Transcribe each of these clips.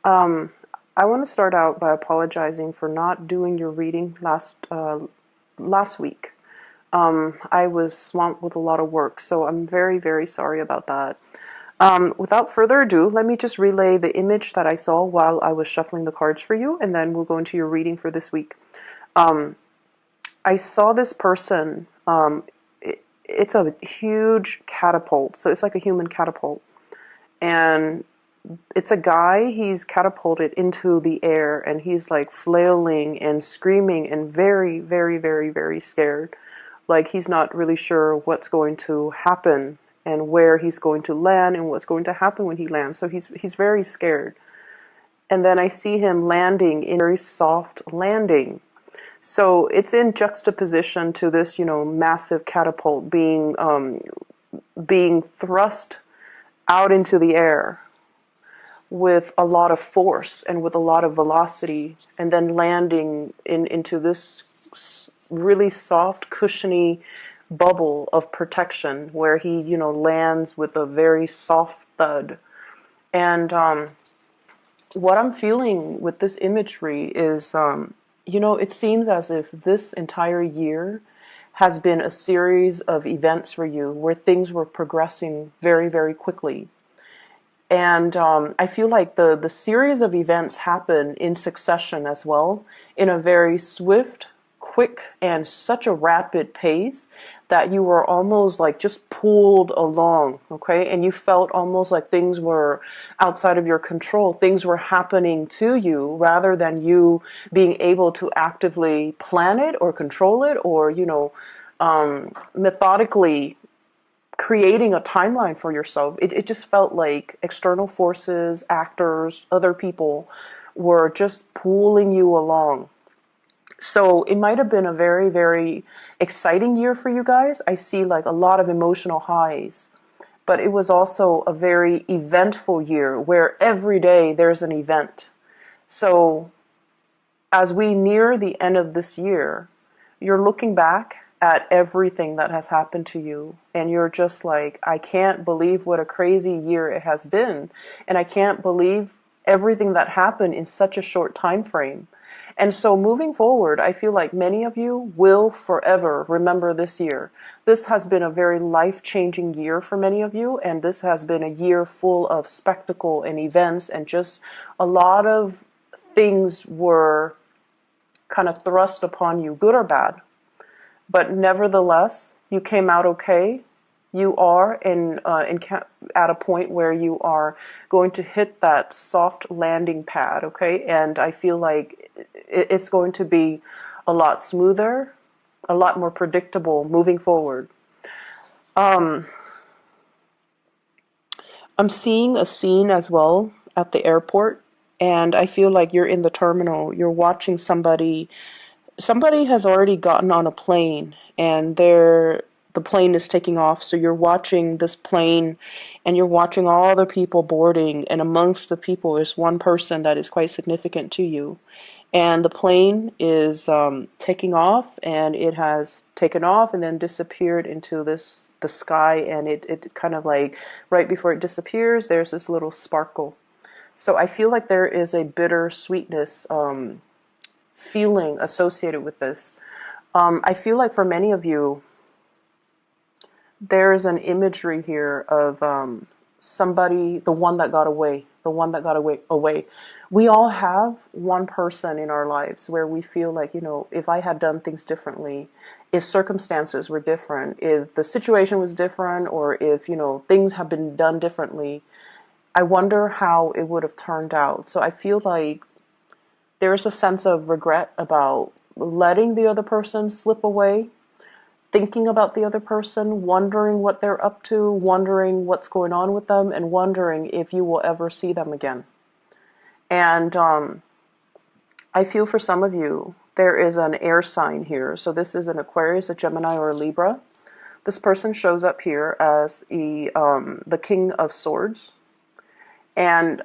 Um, I want to start out by apologizing for not doing your reading last week. I was swamped with a lot of work, so I'm very, very sorry about that. Without further ado, let me just relay the image that I saw while I was shuffling the cards for you, and then we'll go into your reading for this week. I saw this person. It's a huge catapult, so it's like a human catapult, and it's a guy. He's catapulted into the air, and he's like flailing and screaming and very, very, very, very scared. Like he's not really sure what's going to happen and where he's going to land and what's going to happen when he lands. So he's very scared. And then I see him landing in a very soft landing. So it's in juxtaposition to this, massive catapult being thrust out into the air with a lot of force and with a lot of velocity, and then landing into this really soft, cushiony bubble of protection where he, lands with a very soft thud. And what I'm feeling with this imagery is, it seems as if this entire year has been a series of events for you where things were progressing very, very quickly. And I feel like the series of events happen in succession as well, in a very swift, quick, and such a rapid pace that you were almost like just pulled along, okay? And you felt almost like things were outside of your control. Things were happening to you rather than you being able to actively plan it or control it or, methodically creating a timeline for yourself. It just felt like external forces, actors, other people were just pulling you along. So it might have been a very, very exciting year for you guys. I see like a lot of emotional highs, but it was also a very eventful year where every day there's an event. So as we near the end of this year, you're looking back at everything that has happened to you, and you're just like, I can't believe what a crazy year it has been, and I can't believe everything that happened in such a short time frame. And so moving forward, I feel like many of you will forever remember this year. This has been a very life-changing year for many of you, and this has been a year full of spectacle and events, and just a lot of things were kind of thrust upon you, good or bad. But nevertheless, you came out okay. You are at a point where you are going to hit that soft landing pad, okay? And I feel like it's going to be a lot smoother, a lot more predictable moving forward. I'm seeing a scene as well at the airport, and I feel like you're in the terminal. You're watching somebody has already gotten on a plane, and the plane is taking off. So you're watching this plane, and you're watching all the people boarding, and amongst the people is one person that is quite significant to you. And the plane is taking off, and it has taken off and then disappeared into the sky, and it kind of like right before it disappears, there's this little sparkle. So I feel like there is a bitter sweetness feeling associated with this. I feel like for many of you, there's an imagery here of somebody, the one that got away, the one that got away. We all have one person in our lives where we feel like, if I had done things differently, if circumstances were different, if the situation was different, or if, things have been done differently, I wonder how it would have turned out. So I feel like there's a sense of regret about letting the other person slip away, thinking about the other person, wondering what they're up to, wondering what's going on with them, and wondering if you will ever see them again. And I feel for some of you, there is an air sign here. So this is an Aquarius, a Gemini, or a Libra. This person shows up here as the King of Swords. And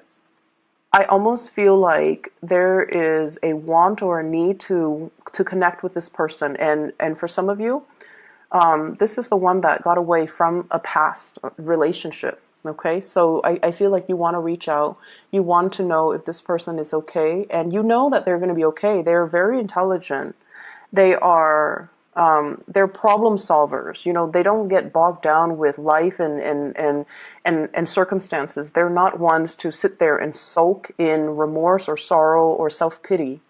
I almost feel like there is a want or a need to connect with this person. And for some of you, this is the one that got away from a past relationship. Okay, so I feel like you want to reach out. You want to know if this person is okay, and you know that they're going to be okay. They're very intelligent. They're problem solvers. You know, they don't get bogged down with life and circumstances. They're not ones to sit there and sulk in remorse or sorrow or self-pity.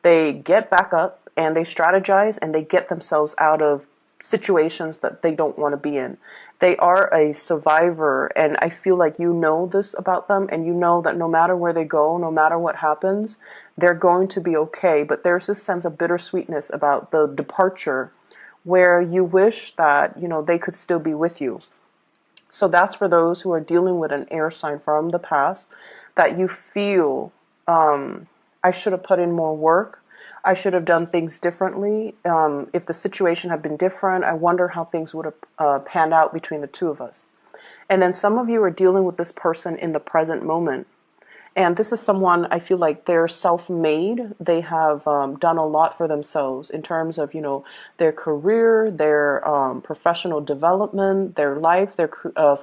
They get back up and they strategize and they get themselves out of situations that they don't want to be in. They are a survivor, and I feel like you know this about them, and you know that no matter where they go, no matter what happens, they're going to be okay. But there's this sense of bittersweetness about the departure where you wish that, you know, they could still be with you. So that's for those who are dealing with an air sign from the past, that you feel, I should have put in more work. I should have done things differently. If the situation had been different, I wonder how things would have panned out between the two of us. And then some of you are dealing with this person in the present moment. And this is someone, I feel like they're self-made. They have done a lot for themselves in terms of, you know, their career, their professional development, their life, their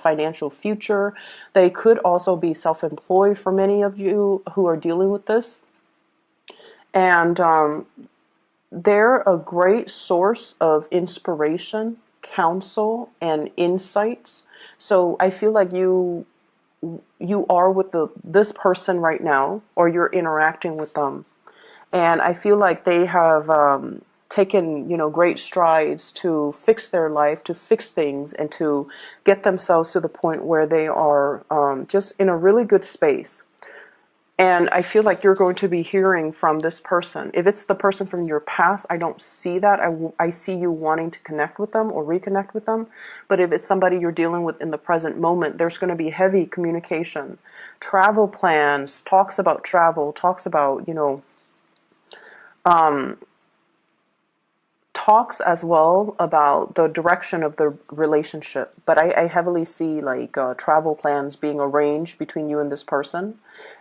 financial future. They could also be self-employed for many of you who are dealing with this. And they're a great source of inspiration, counsel, and insights. So I feel like you are with this person right now, or you're interacting with them, and I feel like they have taken, you know, great strides to fix their life, to fix things, and to get themselves to the point where they are just in a really good space. And I feel like you're going to be hearing from this person. If it's the person from your past, I don't see that. I see you wanting to connect with them or reconnect with them. But if it's somebody you're dealing with in the present moment, there's going to be heavy communication, travel plans, talks about travel, talks about, you know, talks as well about the direction of the relationship. But I heavily see like travel plans being arranged between you and this person.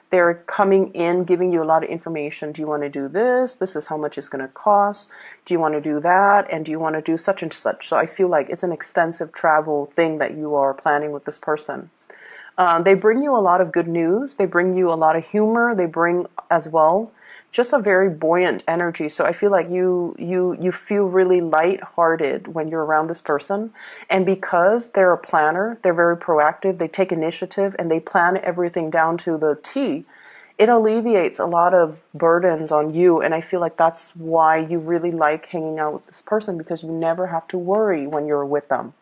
They're coming in, giving you a lot of information. Do you want to do this? This is how much it's going to cost. Do you want to do that? And do you want to do such and such? So I feel like it's an extensive travel thing that you are planning with this person. They bring you a lot of good news. They bring you a lot of humor. They bring as well just a very buoyant energy. So I feel like you feel really lighthearted when you're around this person. And because they're a planner, they're very proactive, they take initiative, and they plan everything down to the T, it alleviates a lot of burdens on you. And I feel like that's why you really like hanging out with this person, because you never have to worry when you're with them.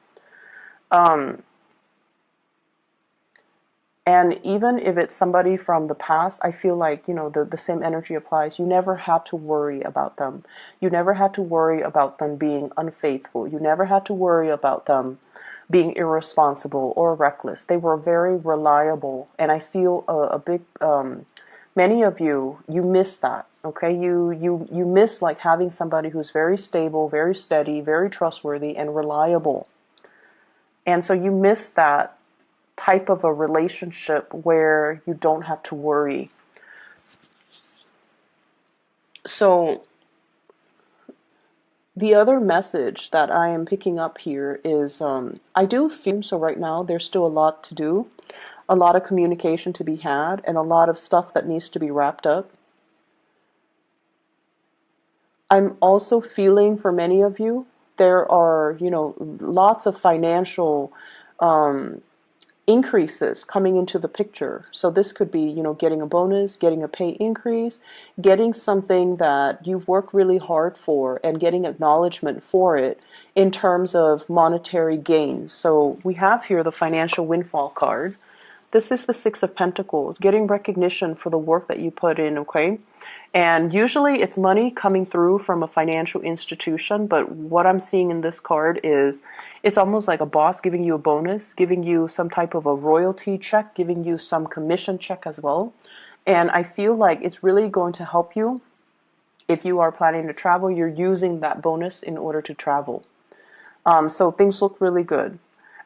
And even if it's somebody from the past, I feel like, you know, the same energy applies. You never had to worry about them. You never had to worry about them being unfaithful. You never had to worry about them being irresponsible or reckless. They were very reliable. And I feel a big, many of you, you miss that. Okay, you miss like having somebody who's very stable, very steady, very trustworthy, and reliable. And so you miss that type of a relationship where you don't have to worry. So the other message that I am picking up here is I do feel, so right now there's still a lot to do, a lot of communication to be had, and a lot of stuff that needs to be wrapped up. I'm also feeling for many of you, there are, you know, lots of financial increases coming into the picture. So this could be, you know, getting a bonus, getting a pay increase, getting something that you've worked really hard for, and getting acknowledgement for it in terms of monetary gains. So we have here the financial windfall card. This is the Six of Pentacles, getting recognition for the work that you put in, okay? And usually it's money coming through from a financial institution, but what I'm seeing in this card is it's almost like a boss giving you a bonus, giving you some type of a royalty check, giving you some commission check as well. And I feel like it's really going to help you. If you are planning to travel, you're using that bonus in order to travel. So things look really good.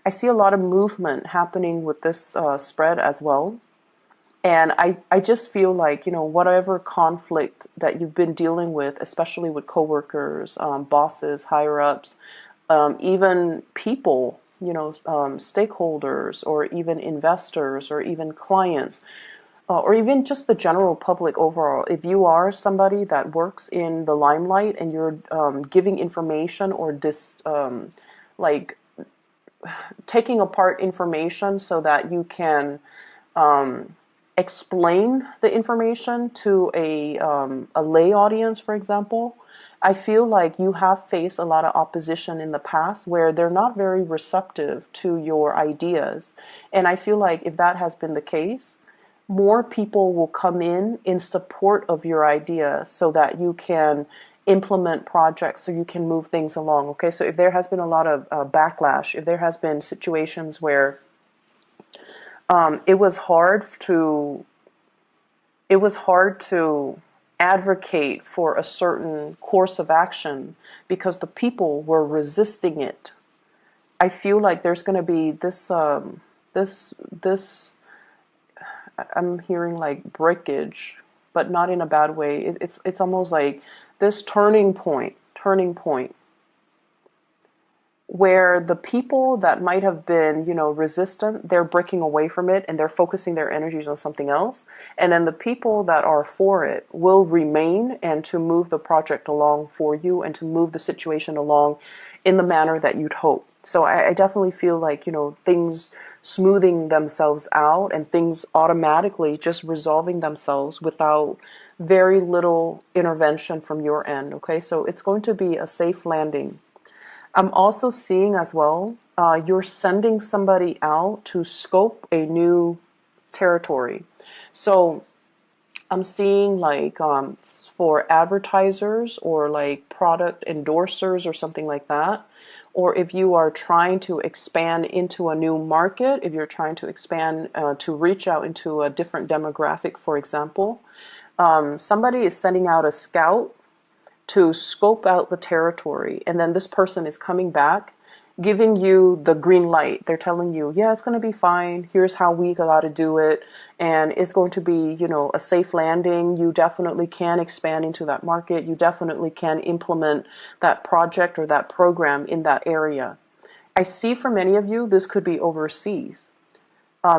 I see a lot of movement happening with this spread as well. And I just feel like, you know, whatever conflict that you've been dealing with, especially with coworkers, bosses, higher ups, even people stakeholders or even investors or even clients, or even just the general public overall. If you are somebody that works in the limelight and you're giving information or like taking apart information so that you can explain the information to a lay audience, for example, I feel like you have faced a lot of opposition in the past where they're not very receptive to your ideas. And I feel like if that has been the case, more people will come in support of your idea so that you can implement projects, so you can move things along. Okay, so if there has been a lot of backlash, if there has been situations where it was hard to advocate for a certain course of action because the people were resisting it. I feel like there's going to be this I'm hearing like breakage, but not in a bad way. It's almost like this turning point where the people that might have been, resistant, they're breaking away from it and they're focusing their energies on something else. And then the people that are for it will remain and to move the project along for you and to move the situation along in the manner that you'd hope. So I definitely feel like, things smoothing themselves out and things automatically just resolving themselves without very little intervention from your end. Okay, so it's going to be a safe landing. I'm also seeing as well, you're sending somebody out to scope a new territory. So I'm seeing like for advertisers or like product endorsers or something like that. Or if you are trying to expand into a new market, if you're trying to expand to reach out into a different demographic, for example, somebody is sending out a scout to scope out the territory, and then this person is coming back giving you the green light. They're telling you, yeah, it's going to be fine, here's how we got to do it, and it's going to be, a safe landing. You definitely can expand into that market, you definitely can implement that project or that program in that area. I see for many of you this could be overseas,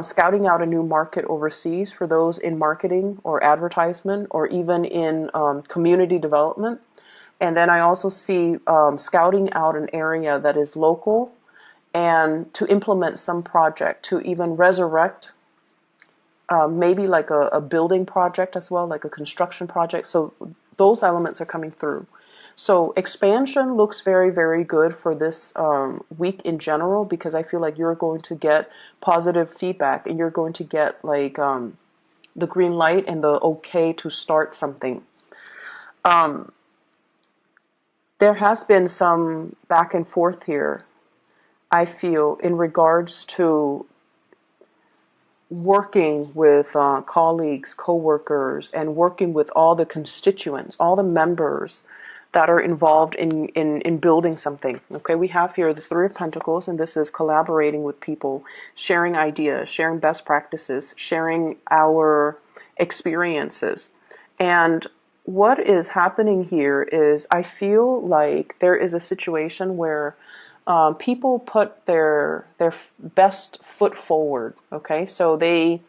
scouting out a new market overseas for those in marketing or advertisement or even in community development. And then I also see scouting out an area that is local and to implement some project, to even resurrect maybe like a building project as well, like a construction project. So those elements are coming through. So expansion looks very, very good for this week in general, because I feel like you're going to get positive feedback and you're going to get like the green light and the okay to start something. There has been some back and forth here, I feel, in regards to working with colleagues, co-workers, and working with all the constituents, all the members that are involved in building something. Okay, we have here the Three of Pentacles, and this is collaborating with people, sharing ideas, sharing best practices, sharing our experiences. And what is happening here is I feel like there is a situation where people put their best foot forward. Okay, so they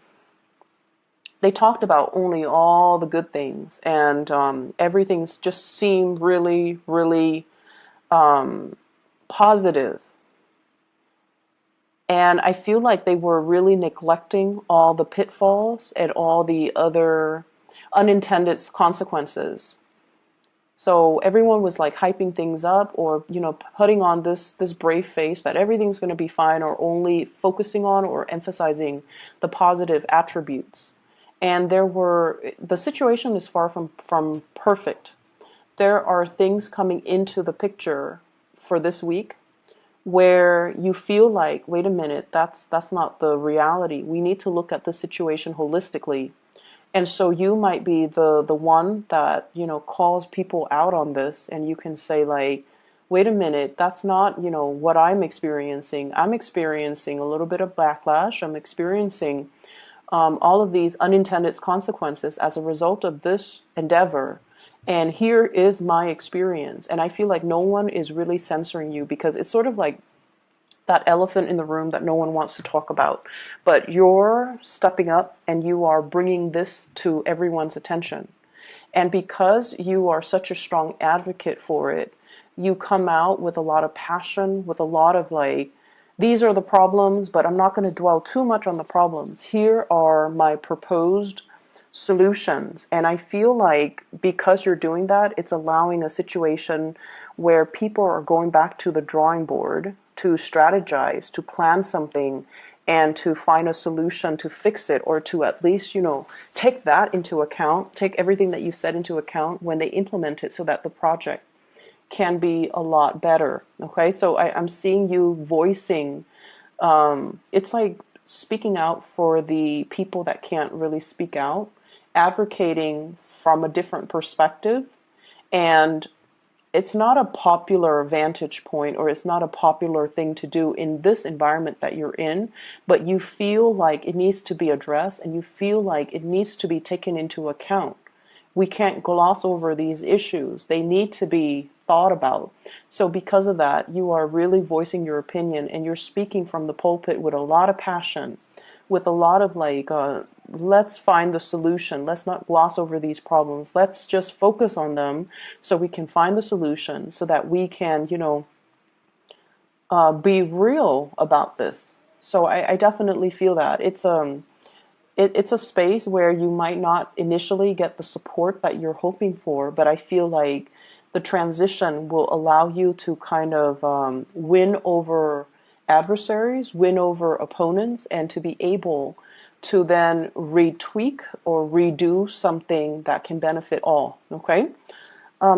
talked about only all the good things, and everything's just seemed really, really positive. And I feel like they were really neglecting all the pitfalls and all the other unintended consequences. So everyone was like hyping things up, or putting on this brave face that everything's going to be fine, or only focusing on or emphasizing the positive attributes. And the situation is far from perfect. There are things coming into the picture for this week where you feel like, wait a minute, that's not the reality. We need to look at the situation holistically. And so you might be the one that, calls people out on this, and you can say like, wait a minute, that's not, what I'm experiencing. I'm experiencing a little bit of backlash. I'm experiencing all of these unintended consequences as a result of this endeavor. And here is my experience. And I feel like no one is really censoring you, because it's sort of like that elephant in the room that no one wants to talk about. But you're stepping up and you are bringing this to everyone's attention. And because you are such a strong advocate for it, you come out with a lot of passion, with a lot of like, these are the problems, but I'm not going to dwell too much on the problems. Here are my proposed solutions. And I feel like because you're doing that, it's allowing a situation where people are going back to the drawing board to strategize, to plan something, and to find a solution to fix it, or to at least, take that into account, take everything that you said into account when they implement it so that the project can be a lot better. Okay, so I'm seeing you voicing, it's like speaking out for the people that can't really speak out, advocating from a different perspective. And it's not a popular vantage point, or it's not a popular thing to do in this environment that you're in, but you feel like it needs to be addressed and you feel like it needs to be taken into account. We can't gloss over these issues. They need to be thought about. So because of that, you are really voicing your opinion and you're speaking from the pulpit with a lot of passion, with a lot of like, let's find the solution. Let's not gloss over these problems. Let's just focus on them so we can find the solution so that we can, be real about this. So I definitely feel that it's a space where you might not initially get the support that you're hoping for, but I feel like the transition will allow you to kind of win over adversaries, win over opponents, and to be able to then retweak or redo something that can benefit all. Okay?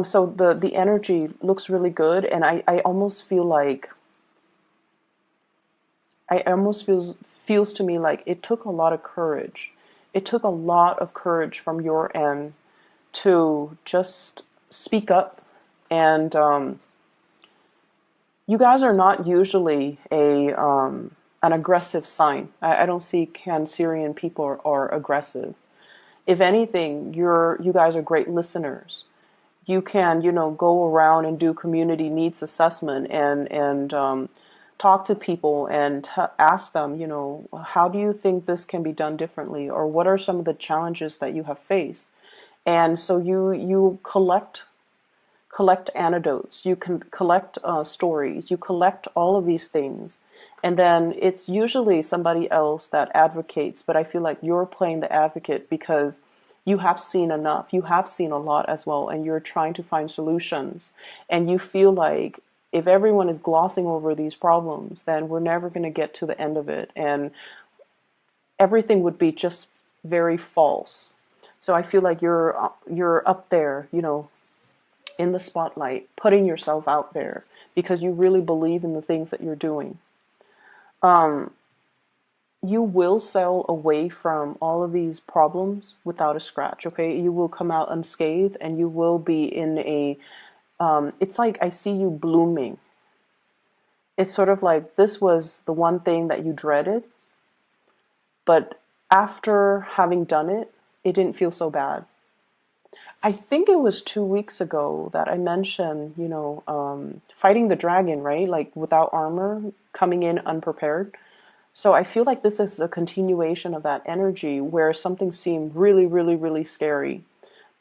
So the energy looks really good, and I almost feel like I almost feels to me like it took a lot of courage. It took a lot of courage from your end to just speak up. And you guys are not usually an aggressive sign. I don't see Cancerian people are aggressive. If anything, you guys are great listeners. You can, go around and do community needs assessment and talk to people and ask them, how do you think this can be done differently, or what are some of the challenges that you have faced? And so you collect anecdotes, you can collect stories, you collect all of these things, and then it's usually somebody else that advocates. But I feel like you're playing the advocate because you have seen enough, you have seen a lot as well, and you're trying to find solutions. And you feel like if everyone is glossing over these problems, then we're never going to get to the end of it, and everything would be just very false. So I feel like you're up there, in the spotlight, putting yourself out there because you really believe in the things that you're doing. You will sail away from all of these problems without a scratch, okay? You will come out unscathed, and you will be in it's like I see you blooming. It's sort of like this was the one thing that you dreaded, but after having done it, it didn't feel so bad. I think it was 2 weeks ago that I mentioned, fighting the dragon, right? Like without armor, coming in unprepared. So I feel like this is a continuation of that energy where something seemed really, really, really scary.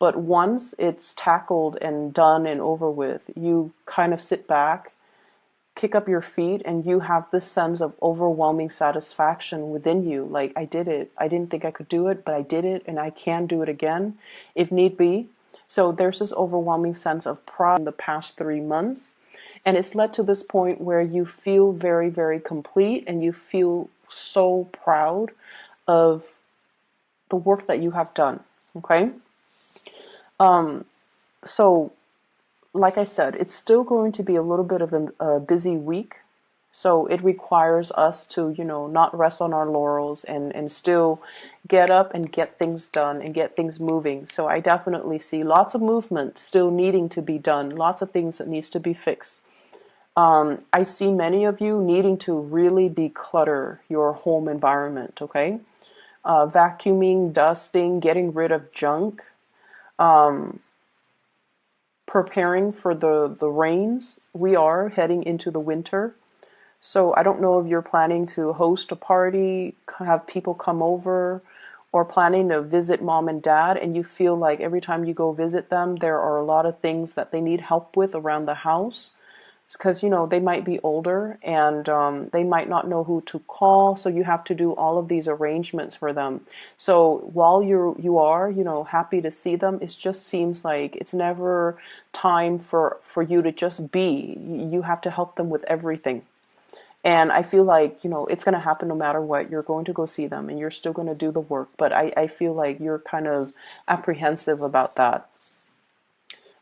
But once it's tackled and done and over with, you kind of sit back, kick up your feet, and you have this sense of overwhelming satisfaction within you. Like, I did it. I didn't think I could do it, but I did it, and I can do it again if need be. So there's this overwhelming sense of pride in the past 3 months. And it's led to this point where you feel very, very complete, and you feel so proud of the work that you have done. Okay? So like I said, it's still going to be a little bit of a busy week. So it requires us to, not rest on our laurels and still get up and get things done and get things moving. So I definitely see lots of movement still needing to be done, lots of things that needs to be fixed. I see many of you needing to really declutter your home environment, okay? Vacuuming, dusting, getting rid of junk, preparing for the rains. We are heading into the winter. So I don't know if you're planning to host a party, have people come over, or planning to visit mom and dad, and you feel like every time you go visit them, there are a lot of things that they need help with around the house. Because they might be older, and they might not know who to call, so you have to do all of these arrangements for them. So while you are happy to see them, it just seems like it's never time for you to just be. You have to help them with everything. And I feel like, it's going to happen no matter what. You're going to go see them and you're still going to do the work. But I feel like you're kind of apprehensive about that.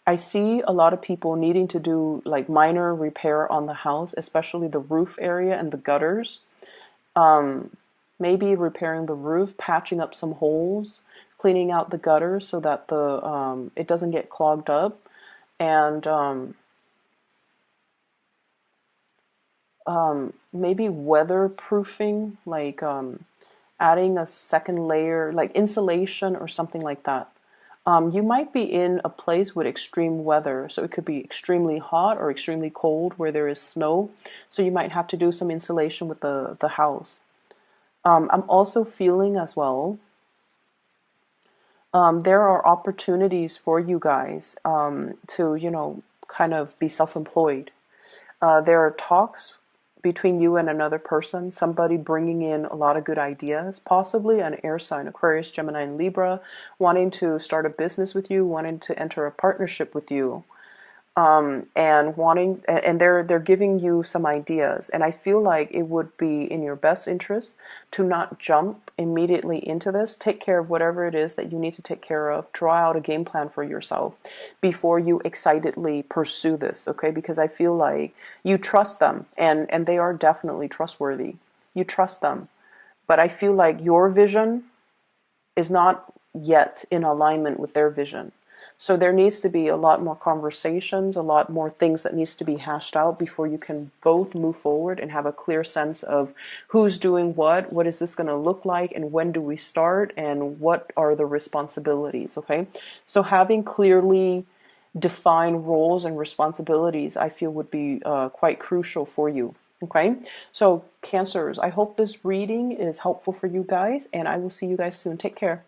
I see a lot of people needing to do like minor repair on the house, especially the roof area and the gutters. Um, Maybe repairing the roof, patching up some holes, cleaning out the gutters so that the it doesn't get clogged up, and maybe weatherproofing, like adding a second layer, like insulation or something like that. You might be in a place with extreme weather, so it could be extremely hot or extremely cold where there is snow. So you might have to do some insulation with the house. I'm also feeling as well, there are opportunities for you guys to, kind of be self-employed. There are talks between you and another person, somebody bringing in a lot of good ideas, possibly an air sign, Aquarius, Gemini, and Libra, wanting to start a business with you, wanting to enter a partnership with you, and they're giving you some ideas. And I feel like it would be in your best interest to not jump immediately into this. Take care of whatever it is that you need to take care of. Draw out a game plan for yourself before you excitedly pursue this, okay? Because I feel like you trust them, and they are definitely trustworthy. You trust them. But I feel like your vision is not yet in alignment with their vision. So there needs to be a lot more conversations, a lot more things that needs to be hashed out before you can both move forward and have a clear sense of who's doing what is this going to look like, and when do we start, and what are the responsibilities, okay? So having clearly defined roles and responsibilities, I feel, would be quite crucial for you. Okay, so Cancers, I hope this reading is helpful for you guys, and I will see you guys soon. Take care.